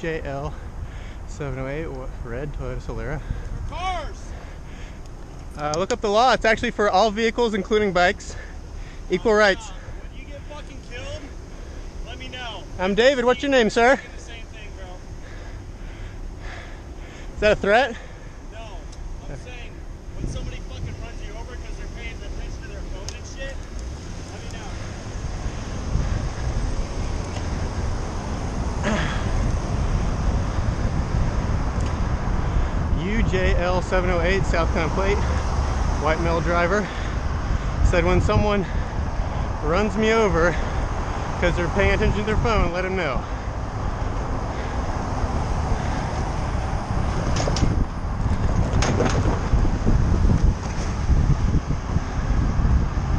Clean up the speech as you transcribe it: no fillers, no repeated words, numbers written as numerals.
UJL 708 red Toyota Solera. For cars! Look up the law. It's actually for all vehicles, including bikes. Equal rights. When you get fucking killed, let me know. I'm David. What's your name, sir? The same thing, bro. Is that a threat? No. I'm saying, when somebody fucking runs you over because they're paying attention to their phone and shit, let me know. UJL 708 Southbound plate, white male driver, said when someone runs me over because they're paying attention to their phone, let him know.